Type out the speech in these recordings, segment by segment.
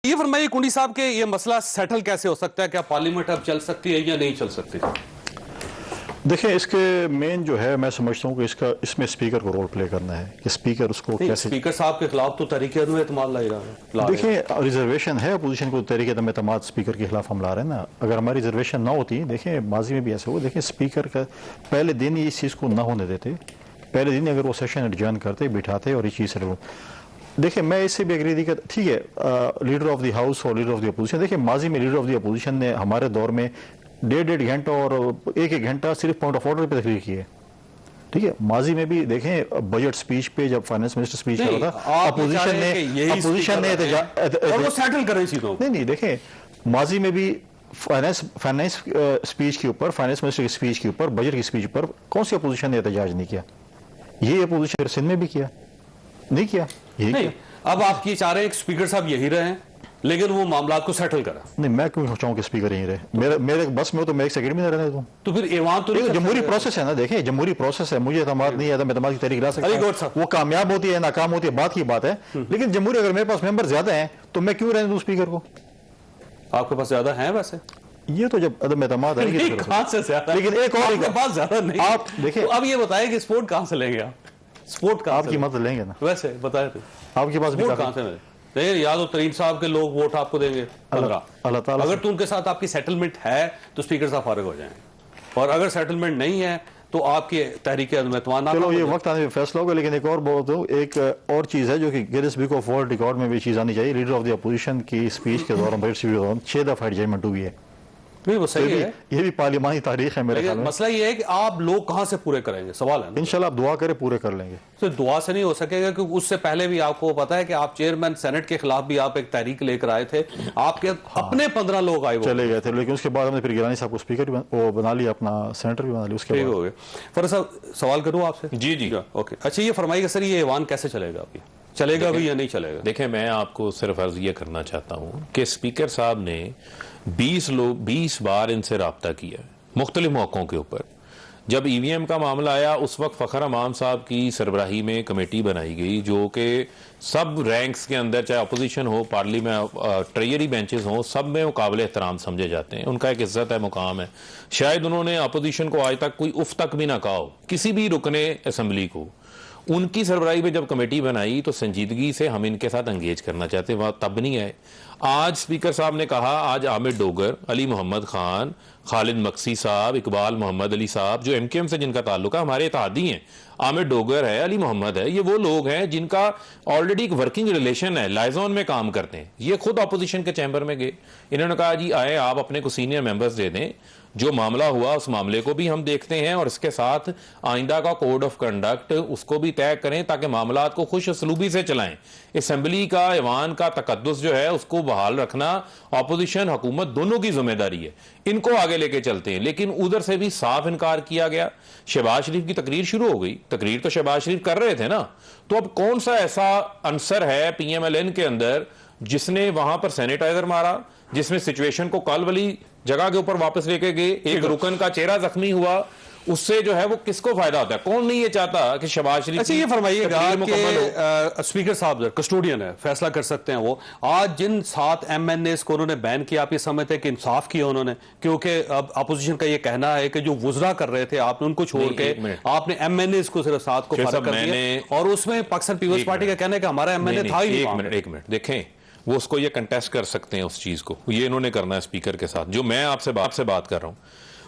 یہ فرمائیے کنڈی صاحب کہ یہ مسئلہ سیٹل کیسے ہو سکتا ہے؟ کیا پارلیمنٹ اب چل سکتی ہے یا نہیں چل سکتی؟ دیکھیں اس کے مین جو ہے میں سمجھتا ہوں کہ اس میں اسپیکر کو رول پلے کرنا ہے کہ اسپیکر اس کو کیسے. اسپیکر صاحب کے خلاف تو تحریک عدم اعتماد لائی رہا ہے. دیکھیں ریزرویشن ہے اپوزیشن کو تحریک عدم اعتماد اسپیکر کے خلاف ہم لا رہے ہیں نا. اگر ہماری ریزرویشن نہ ہوتی، دیکھیں ماضی میں بھی ایسا ہوا، دیکھیں اسپیکر کا پہلے دن ہی اس چیز کو نہ ہونے دیتے، پہلے دن اگر وہ سیشن ایڈجرن کرتے بٹھاتے اور یہ چیز سے دیکھیں میں اس سے بھی ایگری کہ ٹھیک ہے لیڈر آف دی ہاؤس اور لیڈر آف دی اپوزیشن. دیکھیں ماضی میں لیڈر آف دی اپوزیشن نے ہمارے دور میں 1.5 گھنٹہ اور 1 گھنٹہ صرف پوائنٹ آف آرڈر پہ تقریر کی ہے. ٹھیک ہے، ماضی میں بھی دیکھیں بجٹ سپیچ پہ جب فائنانس منسٹر سپیچ کر رہا تھا اپوزیشن نے سیٹل کر رہی تھی. نہیں دیکھیں ماضی میں بھی فائنانس سپیچ کے اوپر، فائنانس منسٹر کی سپیچ کے اوپر، بجٹ کی سپیچ پر کون سی اپوزیشن نے احتجاج نہیں کیا؟ یہ اپوزیشن سندھ میں بھی کیا نہیں کیا. اب آپ یہ چاہ رہے ہیں کہ اسپیکر صاحب یہی رہے لیکن وہ معاملات کو سیٹل کرا؟ نہیں، میں کیوں چاہوں کہ اسپیکر یہیں رہے؟ میرے بس میں ہو تو میں ایک سیکنڈ بھی نہ رہنے دوں. تو پھر ایوان تو جمہوری پروسیس ہے نا. دیکھیں جمہوری پروسیس ہے، مجھے اعتماد نہیں ہے، اعتماد کی تحریک لا سکتا، وہ کامیاب ہوتی ہے ناکام ہوتی ہے بات کی بات ہے. لیکن جمہوری اگر میرے پاس ممبر زیادہ ہیں تو میں کیوں رہنے دوں اسپیکر کو؟ آپ کے پاس زیادہ ہیں ویسے؟ یہ تو جب عدم اعتماد ہے لیکن ایک اور بات زیادہ نہیں. آپ دیکھیں اب یہ بتائیں کہ سپورٹ کہاں سے لیں گے آپ؟ سپورٹ کہاں آپ کی مدد لیں گے نا؟ ویسے بتائیں تو آپ کے پاس بھی کہاں سے ملے؟ یاد ہو ترین صاحب کے لوگ ووٹ آپ کو دیں گے 15. اللہ تعالیٰ اگر تو ان کے ساتھ آپ کی سیٹلمنٹ ہے تو اسپیکر صاحب فارغ ہو جائیں گے، اور اگر سیٹلمنٹ نہیں ہے تو آپ کی تحریک عدم اعتماد. چلو یہ وقت آنے میں فیصلہ ہوگا. لیکن ایک اور بات ہوں، ایک اور چیز ہے جو کہ grains book of world record میں بھی چیز آنی چاہیے. لیڈر آف دی اپوزیشن کی اسپیچ کے دوران بجٹ اسپیچ کے دوران 6 دفعہ ایڈجرمنٹ ہوئی ہے. نہیں وہ صحیح ہے، یہ بھی پارلیمانی تاریخ ہے میرے خیال میں. مسئلہ یہ ہے کہ آپ لوگ کہاں سے پورے کریں گے، سوال ہے. انشاءاللہ آپ دعا کریں پورے کر لیں گے. صرف دعا سے نہیں ہو سکے گا کیونکہ اس سے پہلے بھی آپ کو پتا ہے کہ آپ چیئرمین سینٹ کے خلاف بھی آپ ایک تحریک لے کر آئے تھے، آپ کے اپنے 15 لوگ آئے چلے گئے تھے. لیکن اس کے بعد ہم نے پھر گیلانی صاحب کو اسپیکر بھی بنا لیا، اپنا سینیٹر بھی بنا لیا. اس کے بعد ہو گئے. فرض صاحب سوال کروں آپ سے؟ جی اوکے. اچھا یہ فرمائیے گا سر، یہ ایوان کیسے چلے گا؟ ابھی چلے گا بھی یا نہیں چلے گا؟ دیکھیں میں آپ کو صرف عرض یہ کرنا چاہتا ہوں کہ اسپیکر صاحب نے 20 بار ان سے رابطہ کیا ہے مختلف موقعوں کے اوپر. جب ای وی ایم کا معاملہ آیا اس وقت فخر امام صاحب کی سربراہی میں کمیٹی بنائی گئی جو کہ سب رینکس کے اندر، چاہے اپوزیشن ہو، پارلیمنٹ، ٹریجری بینچز ہوں، سب میں وہ قابل احترام سمجھے جاتے ہیں. ان کا ایک عزت ہے، مقام ہے. شاید انہوں نے اپوزیشن کو آج تک کوئی اف تک بھی نہ کہا ہو کسی بھی رکن اسمبلی کو. ان کی سربراہی میں جب کمیٹی بنائی تو سنجیدگی سے ہم ان کے ساتھ انگیج کرنا چاہتے ہیں، تب نہیں آئے. آج اسپیکر صاحب نے کہا آج عامر ڈوگر، علی محمد خان، خالد مقصی صاحب، اقبال محمد علی صاحب جو ایم کیو ایم سے جن کا تعلق ہے، ہمارے اتحادی ہیں. عامر ڈوگر ہے، علی محمد ہے، یہ وہ لوگ ہیں جن کا آلریڈی ایک ورکنگ ریلیشن ہے، لائزون میں کام کرتے ہیں. یہ خود اپوزیشن کے چیمبر میں گئے، انہوں نے کہا جی آئے آپ اپنے کو سینئر ممبرز دے دیں، جو معاملہ ہوا اس معاملے کو بھی ہم دیکھتے ہیں اور اس کے ساتھ آئندہ کا کوڈ آف کنڈکٹ اس کو بھی طے کریں تاکہ معاملات کو خوش اسلوبی سے چلائیں. اسمبلی کا، ایوان کا تقدس جو ہے اس کو بحال رکھنا اپوزیشن حکومت دونوں کی ذمہ داری ہے. ان کو آگے لے کے چلتے ہیں. لیکن ادھر سے بھی صاف انکار کیا گیا. شہباز شریف کی تقریر شروع ہو گئی، تقریر تو شہباز شریف کر رہے تھے نا، تو اب کون سا ایسا عنصر ہے پی ایم ایل این کے اندر جس نے وہاں پر سینیٹائزر مارا، جس میں سچویشن کو کال والی جگہ کے اوپر واپس لے کے گئے، ایک رکن کا چہرہ زخمی ہوا، اس سے جو ہے وہ کس کو فائدہ ہوتا ہے؟ کون نہیں یہ چاہتا کہ شہباز شریف. اچھا یہ فرمائیے گا کہ اسپیکر صاحب کسٹوڈین ہے، فیصلہ کر سکتے ہیں وہ. آج جن 7 ایم این ایز کو انہوں نے بین کیا، آپ یہ سمجھتے ہیں کہ انصاف کیا انہوں نے؟ کیونکہ اب اپوزیشن کا یہ کہنا ہے کہ جو وزراء کر رہے تھے آپ نے ان کو چھوڑ کے آپ نے ایم این ایز کو صرف 7 کو فارغ کر دیا، اور اس میں پاکستان پیپلز پارٹی کا کہنا ہے کہ ہمارا ایم این اے تھا ہی نہیں. ایک منٹ دیکھیں، وہ اس کو یہ کنٹیسٹ کر سکتے ہیں اس چیز کو، یہ انہوں نے کرنا ہے اسپیکر کے ساتھ. جو میں آپ سے بات کر رہا ہوں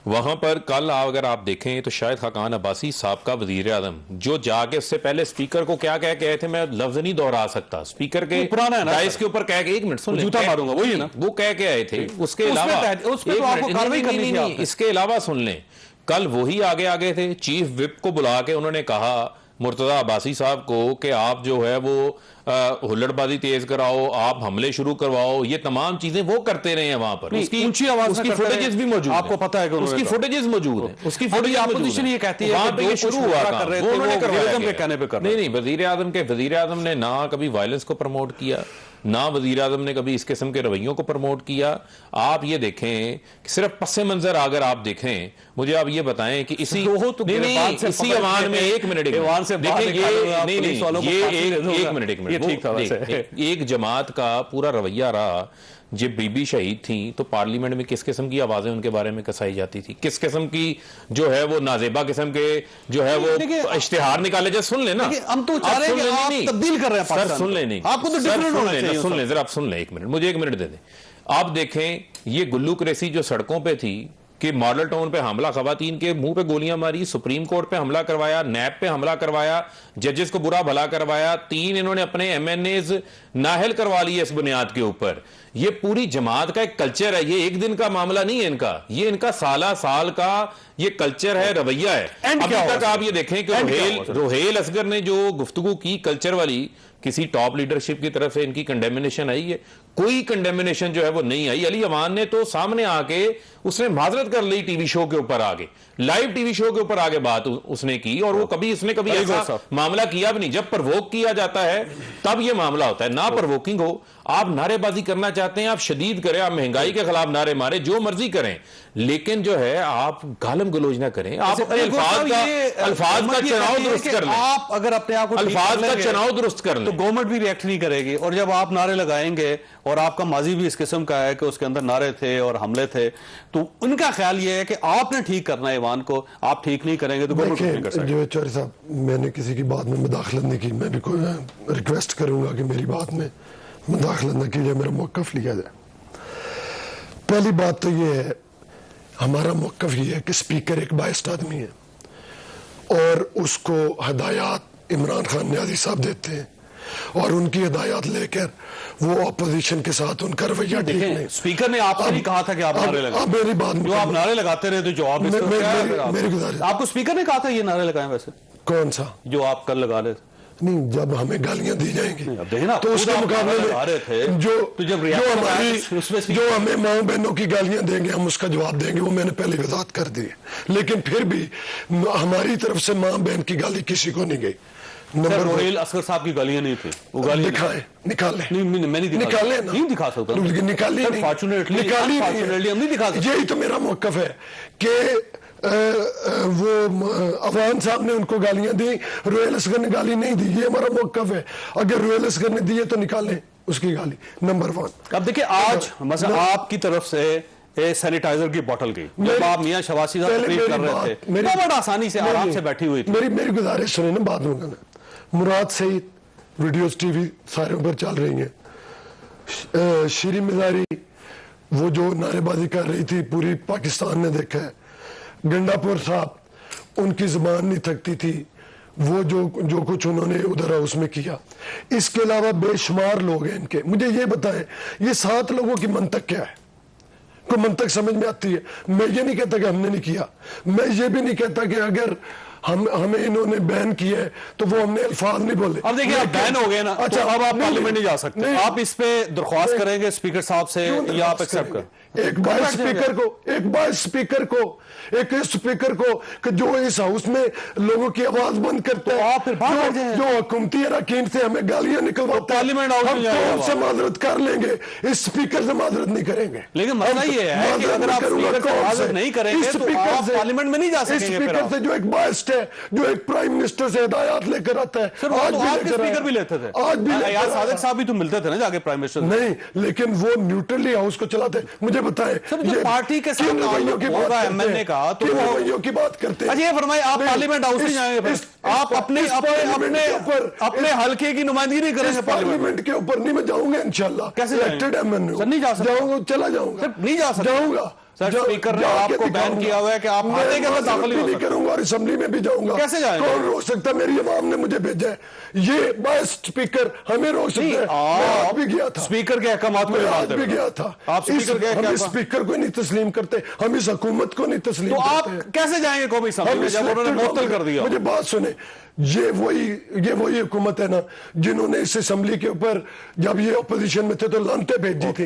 وہاں پر کل اگر آپ دیکھیں تو شاہد خاقان عباسی صاحب کا وزیر اعظم جو جا کے اس سے پہلے اسپیکر کو کیا کہہ کے آئے تھے، میں لفظ نہیں دہرا سکتا، اسپیکر کے ڈائس کے اوپر کہہ کے، ایک منٹ سن لیں، جوتا ماروں گا وہی ہے نا، وہ کہہ کے آئے تھے. اس کے علاوہ سن لیں، کل وہی آگے تھے، چیف وپ کو بلا کے انہوں نے کہا مرتضی عباسی صاحب کو کہ آپ جو ہے وہ ہلڑ بازی تیز کراؤ، آپ حملے شروع کرواؤ. یہ تمام چیزیں وہ کرتے رہے ہیں وہاں پر. اس کی فوٹیجز بھی موجود ہیں، آپ کو پتا ہے کہ اس کی فوٹیجز موجود ہیں. اس کی فوٹیج اپوزیشن یہ کہتی ہے وہاں پہ یہ شروع ہوا تھا، وہ انہوں نے کروایا. نہیں، وزیر اعظم نے نہ کبھی وائلنس کو پروموٹ کیا، نہ وزیر اعظم نے کبھی اس قسم کے رویوں کو پروموٹ کیا. آپ یہ دیکھیں کہ صرف پس منظر اگر آپ دیکھیں, مجھے آپ یہ بتائیں کہ اسی اسی ایوان میں ایک منٹ ایک جماعت کا پورا رویہ رہا. جب بی بی شہید تھیں تو پارلیمنٹ میں کس قسم کی آوازیں ان کے بارے میں کسائی جاتی تھی, کس قسم کی جو ہے وہ نازیبا قسم کے جو ہے وہ اشتہار نکالے جائے. سن لیں نا, ہم تو چاہ رہے ہیں کہ آپ تبدیل کر رہے ہیں سر, سن لیں نہیں, آپ کو تو ڈیفرنٹ ہونا چاہیے. سن لیں ذرا, آپ سن لیں ایک منٹ, مجھے ایک منٹ دے دیں. آپ دیکھیں یہ گلو کریسی جو سڑکوں پہ تھی کہ ماڈل ٹاؤن پہ حملہ, خواتین کے منہ پہ گولیاں ماری, سپریم کورٹ پہ حملہ کروایا, نیب پہ حملہ کروایا, ججز کو برا بھلا کروایا, 3 انہوں نے اپنے ایم این ایز نااہل کروا لیے اس بنیاد کے اوپر. یہ پوری جماعت کا ایک کلچر ہے, یہ ایک دن کا معاملہ نہیں ہے ان کا, یہ ان کا سالہ سال کا یہ کلچر ہے, رویہ ہے. ابھی تک آپ یہ دیکھیں کہ روہیل اصغر نے جو گفتگو کی کلچر والی, کسی ٹاپ لیڈرشپ کی طرف سے ان کی کنڈیمنیشن آئی ہے؟ کوئی کنڈیمنیشن جو ہے وہ نہیں آئی. علی امان نے تو سامنے آ کے اس نے معذرت کر لی, ٹی وی شو کے اوپر آگے, لائیو ٹی وی شو کے اوپر آگے بات اس نے کی, اور وہ کبھی اس نے کبھی ایسا معاملہ کیا بھی نہیں. جب پرووک کیا جاتا ہے تب یہ معاملہ ہوتا ہے, نہ پرووکنگ ہو. آپ نعرے بازی کرنا چاہتے ہیں, آپ شدید کریں, آپ مہنگائی کے خلاف نعرے مارے, جو مرضی کریں, لیکن جو ہے آپ گالم گلوچ نہ کریں. آپ اپنے الفاظ کا چناؤ درست کر لیں. آپ اگر اپنے آپ کو الفاظ کا چناؤ درست کر لیں تو گورنمنٹ بھی ریئیکٹ نہیں کرے گی. اور جب آپ نعرے لگائیں گے, اور آپ کا ماضی بھی اس قسم کا ہے کہ اس کے اندر نعرے تھے اور حملے تھے, تو ان کا خیال یہ ہے کہ آپ نے ٹھیک کرنا ہے ایوان کو, آپ ٹھیک نہیں کریں گے تو گورنمنٹ نہیں کر سکے. جو چوہدری صاحب, میں نے کسی کی بات میں مداخلت نہیں کی, میں بھی کوئی ریکویسٹ کروں گا کہ میری بات میں مداخلت نہ کی جائے, میرا موقف لیا جائے. پہلی بات تو یہ ہے, ہمارا موقف یہ ہے کہ اسپیکر ایک بائسڈ آدمی ہے, اور اس کو ہدایات عمران خان نیازی صاحب دیتے ہیں, اور ان کی ہدایات لے کر وہ اپوزیشن کے ساتھ ان کا رویہ ٹھیک نہیں. اسپیکر نے آپ سے نہیں کہا تھا کہ آپ نعرے لگائیں, میری بات جو آپ نعرے لگاتے رہے تو جواب میری گزارش, آپ کو اسپیکر نے کہا تھا یہ نعرے لگائیں؟ ویسے کون سا جو آپ کل لگا رہے تھے؟ نہیں, جب ہمیں گالیاں دی جائیں گی تو اس کے مقابلے میں جو ہمیں ماؤں بہنوں کی گالیاں دیں گے ہم اس کا جواب دیں گے, وہ میں نے پہلے وضاحت کر دی ہے. لیکن پھر بھی ہماری طرف سے ماں بہن کی گالی کسی کو نہیں گئی. نمبر روہیل اصغر صاحب کی گالیاں نہیں تھی, وہ گالیاں دکھائیں, نکالیں, میں نہیں دکھا سکتا, نکالی نہیں دکھا سکتا. یہی تو میرا موقف ہے کہ وہ عوان صاحب نے ان کو گالیاں دی, روہیل اصغر نے گالی نہیں دی, یہ ہمارا موقف ہے. اگر روہیل اصغر نے دی ہے تو نکالیں اس کی گالی, نمبر 1. اب دیکھیں آج مثلا آپ کی طرف سے سینیٹائزر کی بوٹل گئی, جب آپ میاں شواشی صاحب تقریر کر رہے تھے, بڑا آسانی سے آرام سے بیٹھی ہوئی تھی. میری گزارش سنیں نا, بات ہوگا نا. مراد سعید ویڈیوز ٹی وی سارے اوپر چل رہی ہیں, شیریں مزاری وہ جو نعرے بازی کر رہی تھی پوری پاکستان نے دیکھا ہے. گنڈا پور صاحب ان کی زبان نہیں تھکتی تھی, وہ جو کچھ انہوں نے ادھر اس میں کیا. اس کے علاوہ بے شمار لوگ ہیں ان کے. مجھے یہ بتائیں یہ 7 لوگوں کی منطق کیا ہے؟ کوئی منطق سمجھ میں آتی ہے؟ میں یہ نہیں کہتا کہ ہم نے نہیں کیا, میں یہ بھی نہیں کہتا کہ اگر ہمیں انہوں نے بین کیا ہے تو وہ ہم نے الفاظ نہیں بولے. اب دیکھیں آپ بین ہو گئے نا, اچھا اب آپ پارلیمنٹ نہیں جا سکتے, آپ اس پہ درخواست کریں گے اسپیکر صاحب سے یا آپ ایکسپٹ کریں؟ ایک بائس اسپیکر کو کہ جو اس ہاؤس میں لوگوں کی آواز بند کرتے ہیں, جو حکومتی اراکین سے ہمیں گالیاں نکلواتے ہیں, ہم کون سے معذرت کر لیں گے, اس اسپیکر سے معذرت نہیں کریں گے. لیکن مسئلہ یہ ہے کہ اگر آپ اسپیکر سے معذرت نہیں کریں گے تو آپ پارلیمنٹ میں نہیں جا سکیں گے. اسپیکر سے جو ایک بائسڈ ہے, جو ایک پرائم منسٹر سے ہدایات لے کر آتا ہے, آج بھی اسپیکر بھی لیتے تھے, آج بھی یار صادق صاحب بھی تو ملتے تھے نا جا کے پرائم منسٹر. نہیں, لیکن وہ نیوٹرلی ہاؤس کو چلاتے. مجھے بتائیں پارٹی کے ساتھ ہوگا ایم این اے کا تو رویوں کی بات کرتے ہیں. اچھا یہ فرمائے آپ پارلیمنٹ ہاؤس نہیں جائیں گے, آپ اپنے حلقے کی نمائندگی نہیں کریں گے پارلیمنٹ کے اوپر؟ نہیں, میں جاؤں گا انشاءاللہ. کیسے نہیں جا سکتا؟ جاؤں گا, چلا جاؤں گا, نہیں جا سکتا. جاؤں گا. سر اسپیکر نے آپ کو بین کیا ہوا ہے کہ آپ آتے کے اندر داخل نہیں کروں گا, اور اسمبلی میں بھی جاؤں گا. کیسے جائیں گے؟ کون روک سکتا؟ میری عوام نے مجھے بھیجا ہے, یہ بائس اسپیکر ہمیں روک سکتا ہے. میں بھی گیا تھا, اسپیکر کے احکامات کو آج بھی گیا تھا. ہم اسپیکر کو نہیں تسلیم کرتے, ہم اس حکومت کو نہیں تسلیم کرتے. تو آپ کیسے جائیں گے قومی اسمبلی میں جب انہوں نے معطل کر دیا؟ مجھے بات سنیں, یہ وہی حکومت ہے نا جنہوں نے اس اسمبلی کے اوپر جب یہ اپوزیشن میں تھے تو لانٹیں بھیجی تھی.